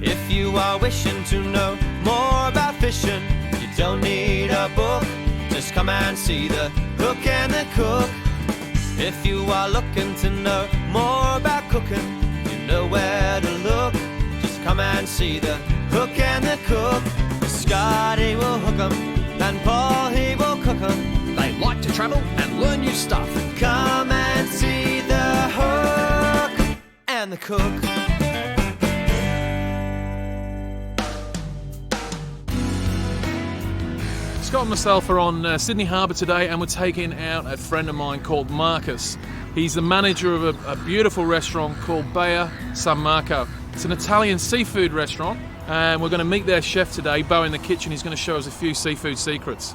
If you are wishing to know more about fishing, you don't need a book, just come and see the Hook and the Cook. If you are looking to know more about cooking, you know where to look, just come and see the Hook and the Cook. Scotty will hook 'em, and Paul he will cook 'em. They like to travel and learn new stuff. Come and see the Hook and the Cook. Scott and myself are on Sydney Harbour today, and we're taking out a friend of mine called Marcus. He's the manager of a beautiful restaurant called Baia San Marco. It's an Italian seafood restaurant, and we're going to meet their chef today, Bo, in the kitchen. He's going to show us a few seafood secrets.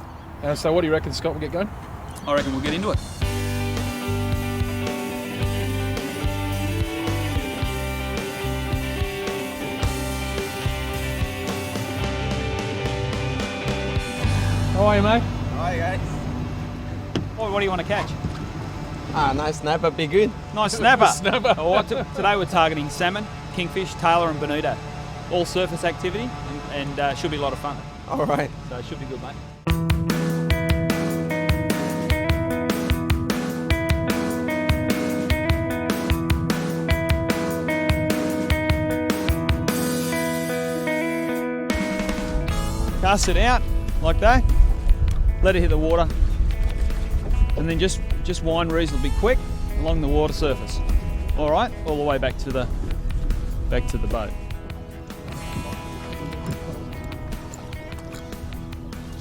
So what do you reckon, Scott? We'll get going? I reckon we'll get into it. How are you, mate? Hi guys. What do you want to catch? Nice snapper, be good. Nice snapper. Snapper. All right, today we're targeting salmon, kingfish, tailor and bonito. All surface activity and should be a lot of fun. All right. So it should be good, mate. Cast it out like that. Let it hit the water, and then just wind reasonably quick along the water surface. All right, all the way back to the boat.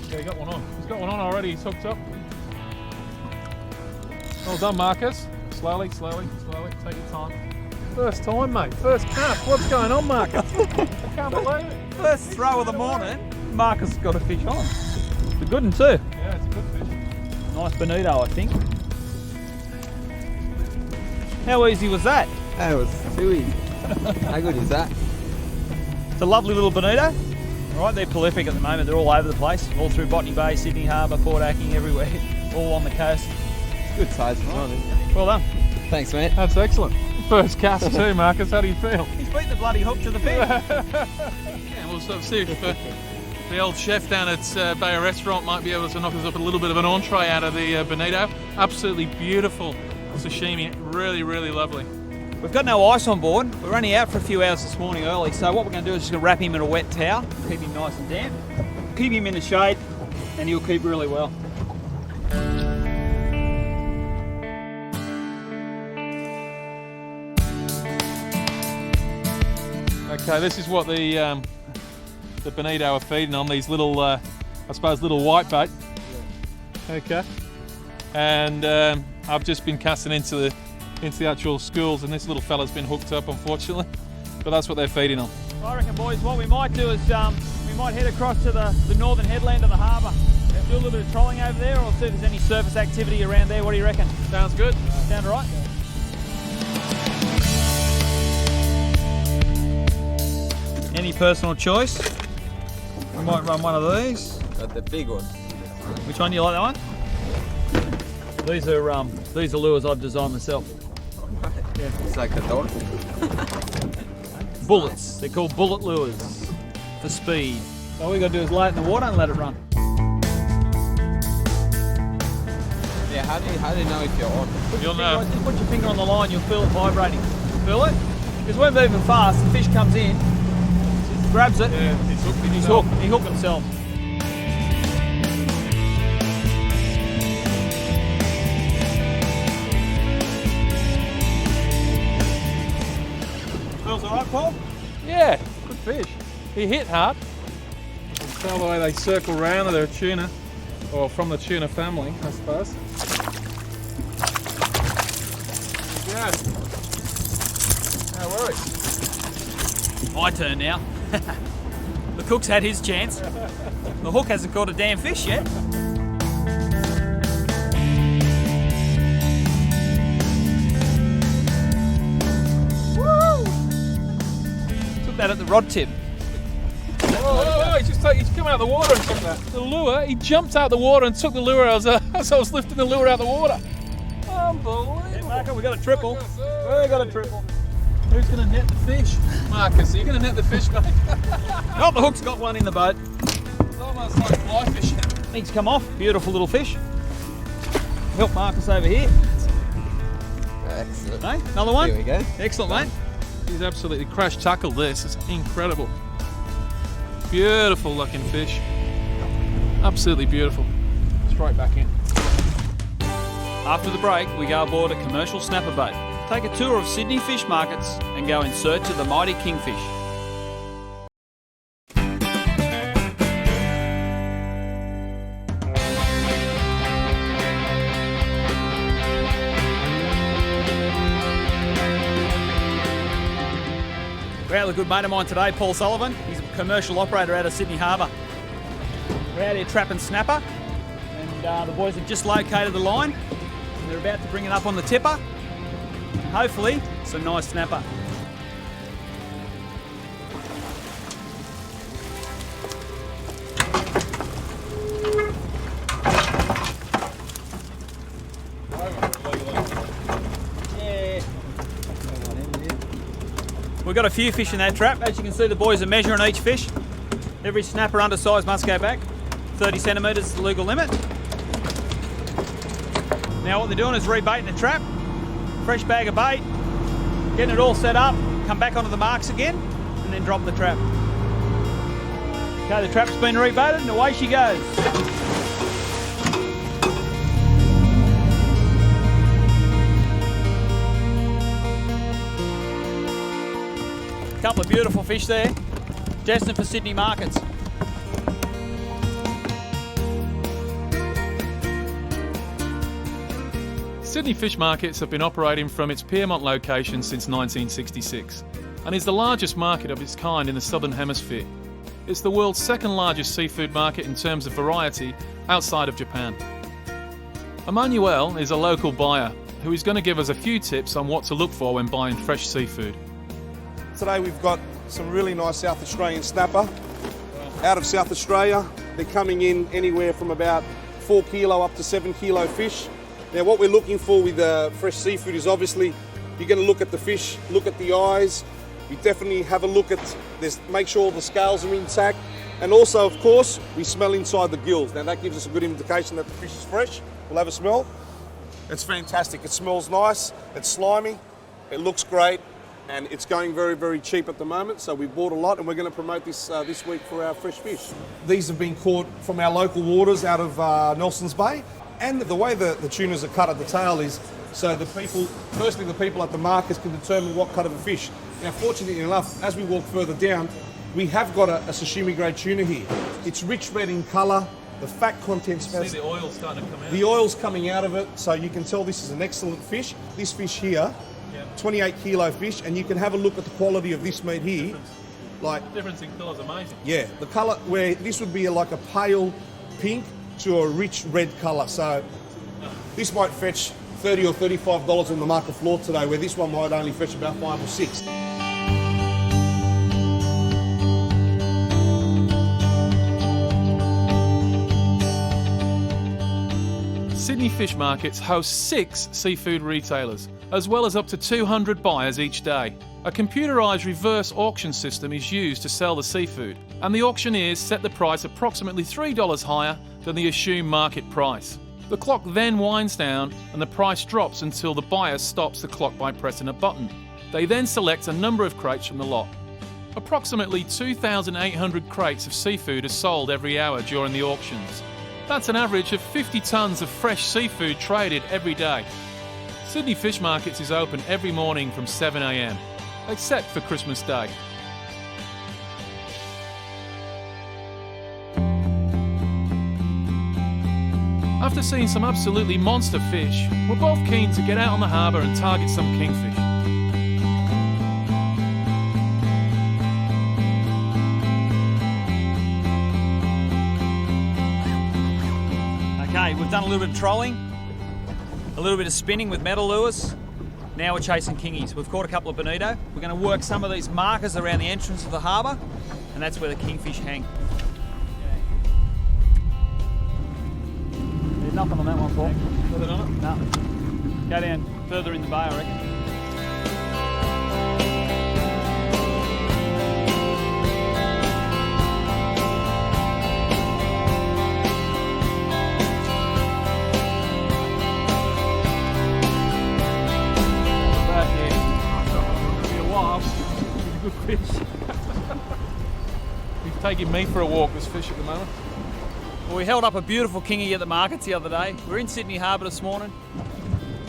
Yeah, he got one on. He's got one on already. He's hooked up. Well done, Marcus. Slowly, slowly, slowly. Take your time. First time, mate. First cast. What's going on, Marcus? I can't believe it. First throw of the morning, Marcus got a fish on. It's a good one too. Yeah, it's a good fish. Nice bonito, I think. How easy was that? That was too easy. How good is that? It's a lovely little bonito. All right, they're prolific at the moment. They're all over the place, all through Botany Bay, Sydney Harbour, Port Acking, everywhere, all on the coast. Good size as well. Well done. Thanks, mate. That's excellent. First cast too, Marcus. How do you feel? He's beat the bloody hook to the fish. Yeah, we'll sort of see if the old chef down at Baia Restaurant might be able to knock us up a little bit of an entree out of the bonito. Absolutely beautiful sashimi. Really, really lovely. We've got no ice on board. We're only out for a few hours this morning early, so what we're going to do is just going to wrap him in a wet towel, keep him nice and damp, keep him in the shade, and he'll keep really well. Okay, this is what the bonito are feeding on, these little, I suppose, little white bait. Okay. And I've just been casting into the actual schools, and this little fella's been hooked up, unfortunately. But that's what they're feeding on. I reckon, boys, what we might do is we might head across to the northern headland of the harbour, do a little bit of trolling over there, or see if there's any surface activity around there. What do you reckon? Sounds good. Sound all right? Any personal choice? We might run one of these. The big one. Which one do you like, that one? These are lures I've designed myself. Yeah. It's like a dog. Bullets. They're called bullet lures for speed. All we got to do is lay it in the water and let it run. Yeah. How do you know if you're on? You'll know. Just put your finger on the line, you'll feel it vibrating. Feel it? Because we're moving fast. The fish comes in, grabs it. Yeah, he's hooked He's himself. hooked. He hooked himself. Feels all right, Paul? Yeah, good fish. He hit hard. You can tell the way they circle round. They're a tuna, or from the tuna family, I suppose. There you go. No worries. My turn now. The cook's had his chance. The hook hasn't caught a damn fish yet. Woo! Took that at the rod tip. Oh, he's come out of the water and took that. The lure, he jumped out the water and took the lure as I was lifting the lure out of the water. Unbelievable. Yeah, Marco, we got a triple. We got a triple. Who's going to net the fish? Marcus, are you going to net the fish, mate? Oh, the hook's got one in the boat. It's almost like fly fishing. Needs to come off. Beautiful little fish. Help Marcus over here. Excellent. Hey, another one. Here we go. Excellent, mate. He's absolutely crash tackled this. It's incredible. Beautiful looking fish. Absolutely beautiful. Straight back in. After the break, we go aboard a commercial snapper boat, take a tour of Sydney fish markets, and go in search of the mighty kingfish. We're out with a good mate of mine today, Paul Sullivan. He's a commercial operator out of Sydney Harbour. We're out here trapping snapper, and the boys have just located the line, and they're about to bring it up on the tipper. Hopefully, some nice snapper. We've got a few fish in that trap. As you can see, the boys are measuring each fish. Every snapper undersized must go back. 30 centimetres is the legal limit. Now what they're doing is rebaiting the trap. Fresh bag of bait, getting it all set up, come back onto the marks again, and then drop the trap. Okay, the trap's been rebaited and away she goes. Couple of beautiful fish there, destined for Sydney markets. Sydney Fish Markets have been operating from its Piermont location since 1966 and is the largest market of its kind in the Southern Hemisphere. It's the world's second largest seafood market in terms of variety outside of Japan. Emmanuel is a local buyer who is going to give us a few tips on what to look for when buying fresh seafood. Today we've got some really nice South Australian snapper out of South Australia. They're coming in anywhere from about 4 kilo up to 7 kilo fish. Now what we're looking for with fresh seafood is obviously you're going to look at the fish, look at the eyes. You definitely have a look at this, make sure all the scales are intact, and also of course we smell inside the gills. Now that gives us a good indication that the fish is fresh. We'll have a smell. It's fantastic. It smells nice. It's slimy. It looks great. And it's going very, very cheap at the moment, so we bought a lot and we're going to promote this this week for our fresh fish. These have been caught from our local waters out of Nelson's Bay, and the way the tunas are cut at the tail is so the people at the markets can determine what cut of a fish. Now fortunately enough, as we walk further down, we have got a sashimi grade tuna here. It's rich red in colour, the fat content's See the oil starting to come out. the oil's coming out of it, so you can tell this is an excellent fish. This fish here, 28 kilo fish, and you can have a look at the quality of this meat here. Like, Difference in colour's amazing. yeah, the colour where this would be like a pale pink to a rich red colour. So this might fetch $30 or $35 on the market floor today, where this one might only fetch about 5 or 6. Sydney Fish Markets host 6 seafood retailers, as well as up to 200 buyers each day. A computerised reverse auction system is used to sell the seafood, and the auctioneers set the price approximately $3 higher than the assumed market price. The clock then winds down and the price drops until the buyer stops the clock by pressing a button. They then select a number of crates from the lot. Approximately 2,800 crates of seafood are sold every hour during the auctions. That's an average of 50 tonnes of fresh seafood traded every day. Sydney Fish Markets is open every morning from 7 a.m, except for Christmas Day. After seeing some absolutely monster fish, we're both keen to get out on the harbour and target some kingfish. Okay, we've done a little bit of trolling, a little bit of spinning with metal lures. Now we're chasing kingies. We've caught a couple of bonito. We're going to work some of these markers around the entrance of the harbour, and that's where the kingfish hang. There's nothing on that one, Paul. Nothing on it? No. Go down further in the bay, I reckon. good fish. He's taking me for a walk, this fish at the moment. Well, we held up a beautiful kingy at the markets the other day. We're in Sydney Harbour this morning,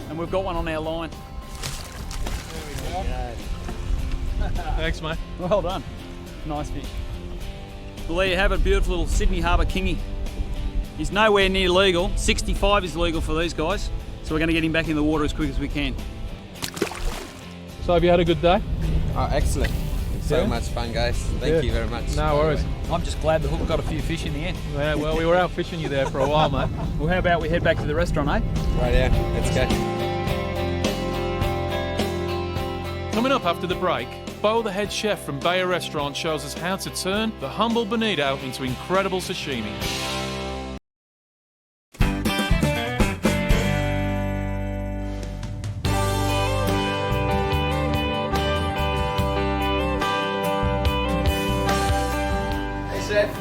and we've got one on our line. Thanks, mate. Well done. Nice fish. Well, there you have it, beautiful little Sydney Harbour kingy. He's nowhere near legal. 65 is legal for these guys, so we're going to get him back in the water as quick as we can. So have you had a good day? Oh, excellent. So Yeah? much fun, guys. Thank you very much. No worries. I'm just glad the hook got a few fish in the end. Yeah, well, we were out fishing you there for a while, mate. Well, how about we head back to the restaurant, eh? Right, yeah. Let's go. Coming up after the break, Bo, the head chef from Bayer Restaurant, shows us how to turn the humble bonito into incredible sashimi.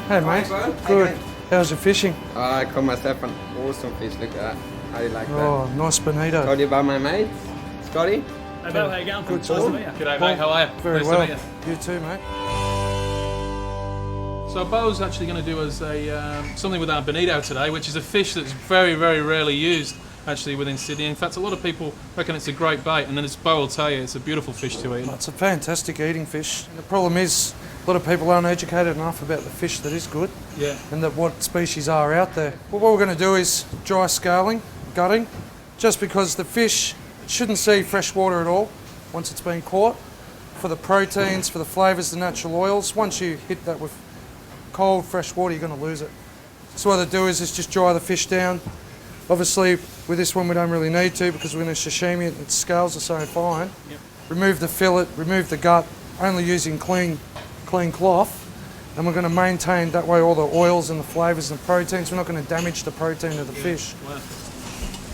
Hey mate, good. How's your fishing? I caught myself an awesome fish. Look at that. How do you like that? Oh, nice bonito. Told you about my mate, Scotty? Hey, Bill, how you going? Good Nice talk. to meet you. G'day, mate. How are you? Very Nice well. to meet you. You too, mate. So Bo's actually going to do us something with our bonito today, which is a fish that's very, very rarely used actually within Sydney. In fact, a lot of people reckon it's a great bait, and then as Bo will tell you, it's a beautiful fish to eat. It's a fantastic eating fish. The problem is, a lot of people aren't educated enough about the fish that is good Yeah. and that what species are out there. Well, what we're going to do is dry scaling, gutting, just because the fish shouldn't see fresh water at all once it's been caught. For the proteins, for the flavours, the natural oils, once you hit that with cold, fresh water, you're going to lose it. So what I do is just dry the fish down. Obviously, with this one we don't really need to because we're going to sashimi it, its scales are so fine. Yep. Remove the fillet, remove the gut, only using clean cloth, and we're going to maintain that way all the oils and the flavours and the proteins. We're not going to damage the protein of the fish. Wow.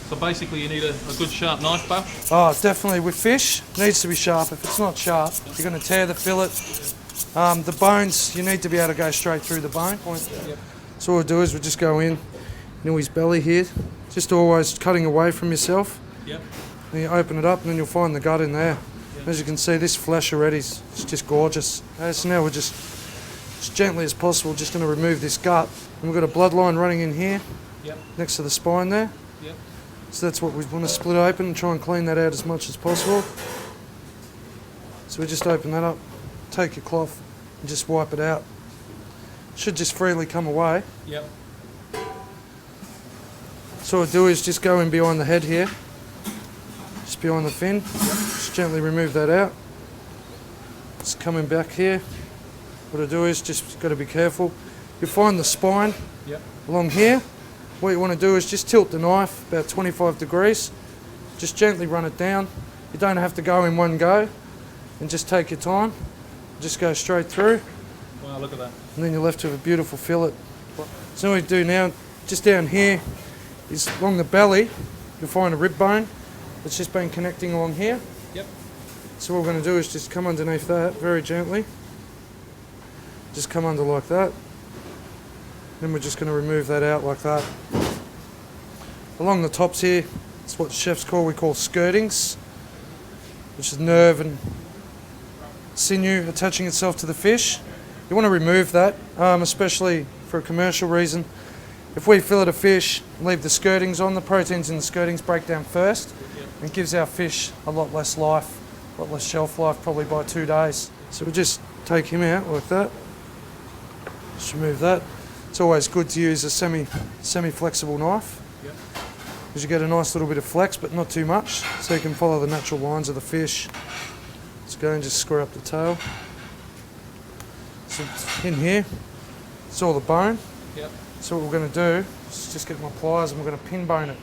So basically you need a good sharp knife, Bo. Oh, definitely. With fish, it needs to be sharp. If it's not sharp, you're going to tear the fillet. The bones, you need to be able to go straight through the bone. So what we'll do is we'll just go in, his belly here, just always cutting away from yourself. Yep. Then you open it up and then you'll find the gut in there. As you can see, this flesh already is just gorgeous. Okay, so now we're just as gently as possible, just going to remove this gut. And we've got a bloodline running in here, Yep. next to the spine there. Yep. So that's what we want to split open and try and clean that out as much as possible. So we just open that up, take your cloth and just wipe it out. Should just freely come away. Yep. So what we'll do is just go in behind the head here, just behind the fin, just gently remove that out. Just coming back here. What I do is just got to be careful. You find the spine Yep. along here. What you want to do is just tilt the knife about 25 degrees. Just gently run it down. You don't have to go in one go, and just take your time. Just go straight through, Wow, look at that. and then you're left with a beautiful fillet. So what we do now, just down here, is along the belly, you'll find a rib bone that's just been connecting along here. Yep. So what we're going to do is just come underneath that very gently. Just come under like that. Then we're just going to remove that out like that. Along the tops here, it's what chefs we call skirtings, which is nerve and sinew attaching itself to the fish. You want to remove that, especially for a commercial reason. If we fillet a fish, leave the skirtings on, the proteins in the skirtings break down first, and gives our fish a lot less life, a lot less shelf life, probably by 2 days. So we just take him out like that. Just remove that. It's always good to use a semi-flexible knife, because you get a nice little bit of flex, but not too much, so you can follow the natural lines of the fish. Let's go and just screw up the tail. So in here, it's all the bone. Yep. So what we're going to do is just get my pliers and we're going to pin bone it,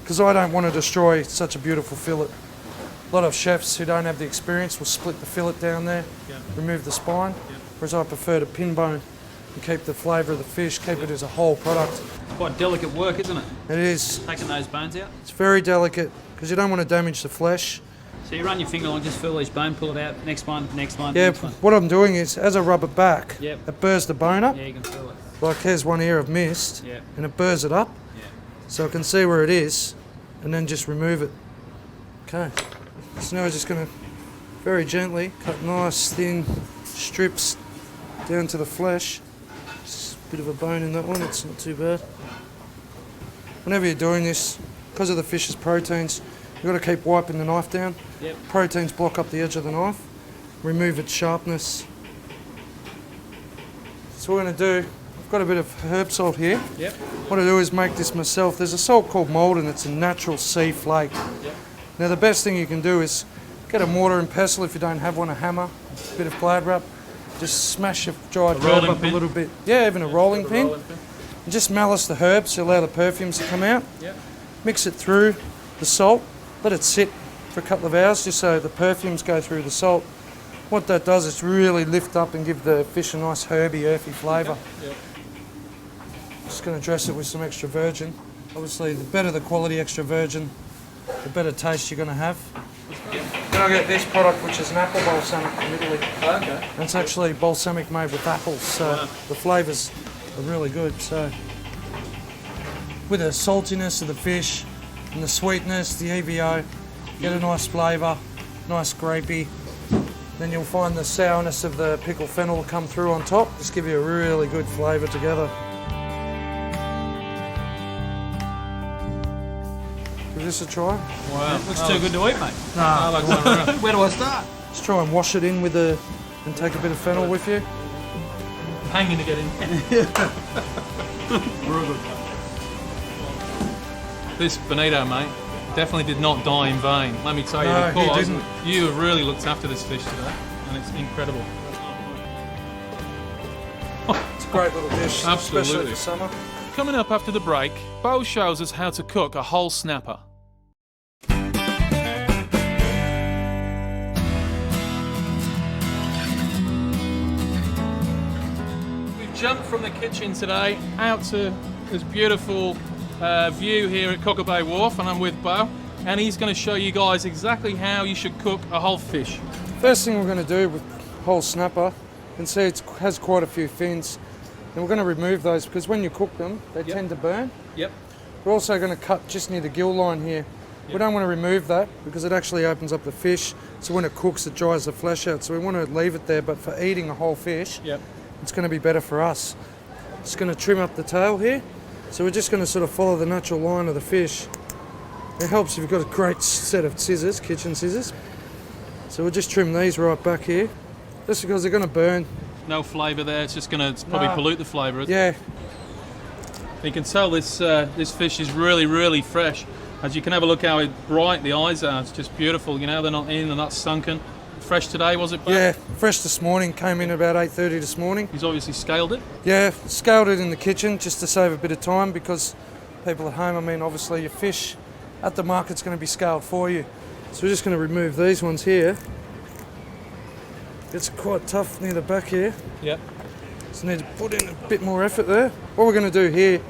because I don't want to destroy such a beautiful fillet. A lot of chefs who don't have the experience will split the fillet down there, remove the spine, whereas I prefer to pin bone and keep the flavour of the fish, keep it as a whole product. It's quite delicate work, isn't it? It is. Taking those bones out. It's very delicate because you don't want to damage the flesh. So you run your finger along, just feel each bone, pull it out, next one, next one, Yeah, next one. what I'm doing is, as I rub it back, Yep. it burrs the bone up. Yeah, you can feel it. Like here's one here I've missed, Yeah. and it burrs it up, Yeah. so I can see where it is, and then just remove it. Okay, so now we're just going to very gently, cut nice thin strips down to the flesh. Just a bit of a bone in that one, it's not too bad. Whenever you're doing this, because of the fish's proteins, you've got to keep wiping the knife down. Yep. Proteins block up the edge of the knife, remove its sharpness. So what we're going to do, I've got a bit of herb salt here. Yep. What I do is make this myself. There's a salt called Malden, it's a natural sea flake. Yep. Now the best thing you can do is get a mortar and pestle if you don't have one, a hammer, a bit of glad wrap. Just smash your dried herb up a little bit. Yeah, even a rolling pin. And just malice the herbs to allow the perfumes to come out. Yep. Mix it through the salt, let it sit for a couple of hours just so the perfumes go through the salt. What that does is really lift up and give the fish a nice herby, earthy flavour. Yep. Just going to dress it with some extra virgin. Obviously, the better the quality extra virgin, the better taste you're going to have. Then I get this product, which is an apple balsamic from Italy. Oh, okay. And it's actually balsamic made with apples, so the flavours are really good. So, with the saltiness of the fish and the sweetness, the EVO, get a nice flavour, nice grapey. Then you'll find the sourness of the pickled fennel will come through on top. Just give you a really good flavour together. Give this a try. Wow. Looks too good to eat, mate. I like that. Where do I start? Just try and wash it in with the, and take a bit of fennel with you. Hanging to get in. This bonito, mate, definitely did not die in vain. Let me tell you, No, he because didn't. you have really looked after this fish today, and it's incredible. It's a great little dish, Absolutely. especially for summer. Coming up after the break, Bo shows us how to cook a whole snapper. We've jumped from the kitchen today out to this beautiful view here at Cocker Bay Wharf, and I'm with Bo, and he's going to show you guys exactly how you should cook a whole fish. First thing we're going to do with whole snapper, you can see it has quite a few fins, and we're going to remove those because when you cook them, they tend to burn. Yep. We're also going to cut just near the gill line here. We don't want to remove that because it actually opens up the fish, so when it cooks it dries the flesh out, so we want to leave it there, but for eating a whole fish, it's going to be better for us. Just going to trim up the tail here, so we're just going to sort of follow the natural line of the fish. It helps if you've got a great set of scissors, kitchen scissors. So we'll just trim these right back here, just because they're going to burn. No flavour there, it's just going to probably pollute the flavour. Yeah, You can tell this this fish is really, really fresh. As you can have a look how bright the eyes are, it's just beautiful. You know, they're not in, they're not sunken. Fresh today, was it, Bo? yeah, fresh this morning, came in about 8:30 this morning. He's obviously scaled it. Yeah, scaled it in the kitchen just to save a bit of time because people at home, I mean, obviously your fish at the market's going to be scaled for you. So we're just going to remove these ones here. It's quite tough near the back here. Yep. So need to put in a bit more effort there. What we're going to do here,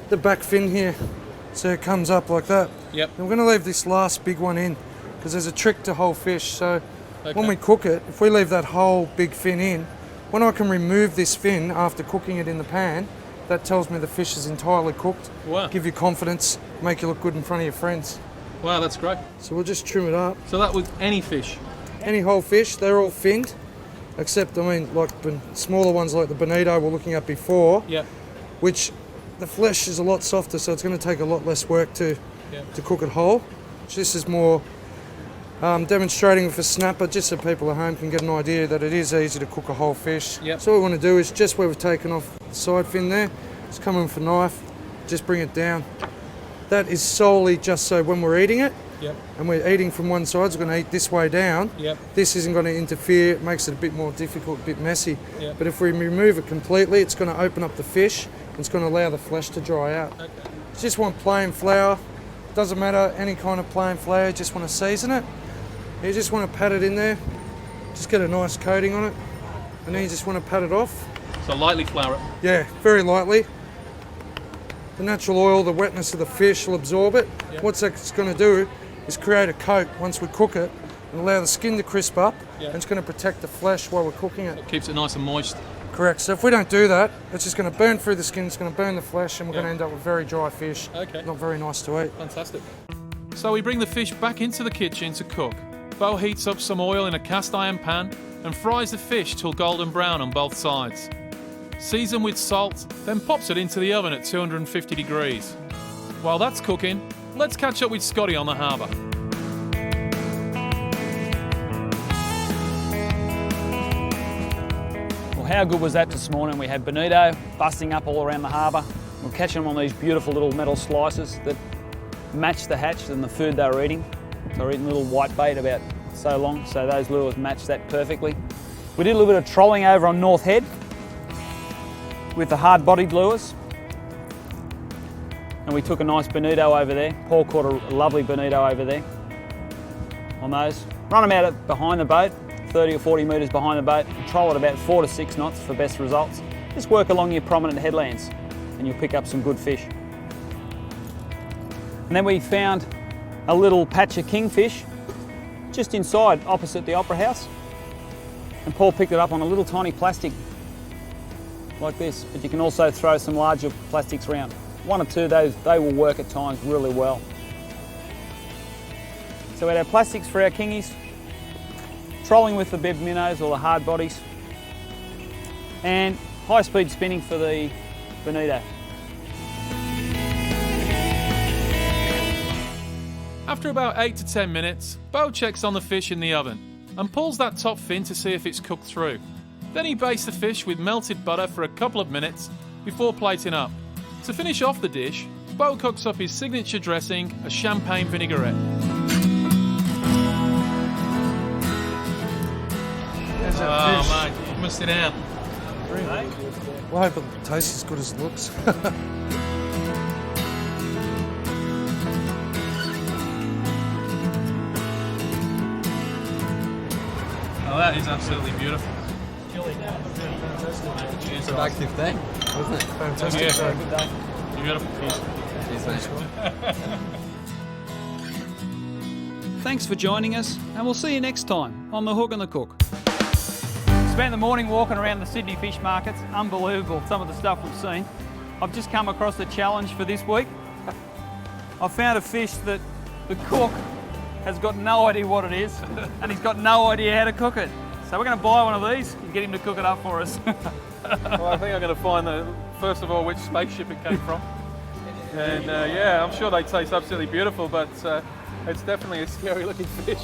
the back fin here, so it comes up like that. Yep. And we're going to leave this last big one in because there's a trick to whole fish. So Okay. when we cook it, if we leave that whole big fin in, when I can remove this fin after cooking it in the pan, that tells me the fish is entirely cooked. Wow. Give you confidence, make you look good in front of your friends. Wow, that's great. So we'll just trim it up. So that was any fish. Any whole fish, they're all finned, except, I mean, like smaller ones like the bonito we're looking at before, Yep. which the flesh is a lot softer, so it's going to take a lot less work to cook it whole. This is more demonstrating with a snapper, just so people at home can get an idea that it is easy to cook a whole fish. Yep. So what we want to do is just where we've taken off the side fin there, just come in with a knife, just bring it down. That is solely just so when we're eating it, Yep. and we're eating from one side, so we're going to eat this way down. Yep. This isn't going to interfere, it makes it a bit more difficult, a bit messy. Yep. But if we remove it completely, it's going to open up the fish, and it's going to allow the flesh to dry out. Okay. You just want plain flour, doesn't matter, any kind of plain flour, you just want to season it. You just want to pat it in there, just get a nice coating on it, and then you just want to pat it off. So lightly flour it. Yeah, very lightly. The natural oil, the wetness of the fish will absorb it. Yep. What that's going to do is create a coat once we cook it and allow the skin to crisp up, Yep. and it's going to protect the flesh while we're cooking it. It keeps it nice and moist. Correct. So if we don't do that, it's just going to burn through the skin, it's going to burn the flesh, and we're Yep. going to end up with very dry fish. Okay. Not very nice to eat. Fantastic. So we bring the fish back into the kitchen to cook. Bo heats up some oil in a cast iron pan and fries the fish till golden brown on both sides. Season with salt, then pops it into the oven at 250 degrees. While that's cooking, let's catch up with Scotty on the harbour. Well, how good was that this morning? We had bonito busting up all around the harbour. We're catching them on these beautiful little metal slices that match the hatch and the food they were eating. So we're eating little white bait about so long, so those lures match that perfectly. We did a little bit of trolling over on North Head with the hard-bodied lures. And we took a nice bonito over there. Paul caught a lovely bonito over there on those. Run them out behind the boat, 30 or 40 metres behind the boat, and troll at about 4 to 6 knots for best results. Just work along your prominent headlands and you'll pick up some good fish. And then we found a little patch of kingfish just inside, opposite the Opera House. And Paul picked it up on a little tiny plastic like this, but you can also throw some larger plastics around. 1 or 2 of those, they will work at times really well. So we had our plastics for our kingies, trolling with the bib minnows or the hard bodies, and high speed spinning for the bonito. After about 8 to 10 minutes, Bo checks on the fish in the oven and pulls that top fin to see if it's cooked through. Then he bastes the fish with melted butter for a couple of minutes before plating up. To finish off the dish, Bo cooks up his signature dressing, a champagne vinaigrette. How's that fish? Mate, you missed it out. Well, I hope it tastes as good as it looks. Oh, that is absolutely beautiful. Productive day, wasn't it? Fantastic. Yeah. Beautiful fish. Cheers, mate. Thanks for joining us, and we'll see you next time on The Hook and the Cook. Spent the morning walking around the Sydney fish markets. Unbelievable, some of the stuff we've seen. I've just come across the challenge for this week. I found a fish that the cook has got no idea what it is, and he's got no idea how to cook it. So we're going to buy one of these and get him to cook it up for us. Well, I think I'm going to find, first of all, which spaceship it came from. And yeah, I'm sure they taste absolutely beautiful, but it's definitely a scary looking fish.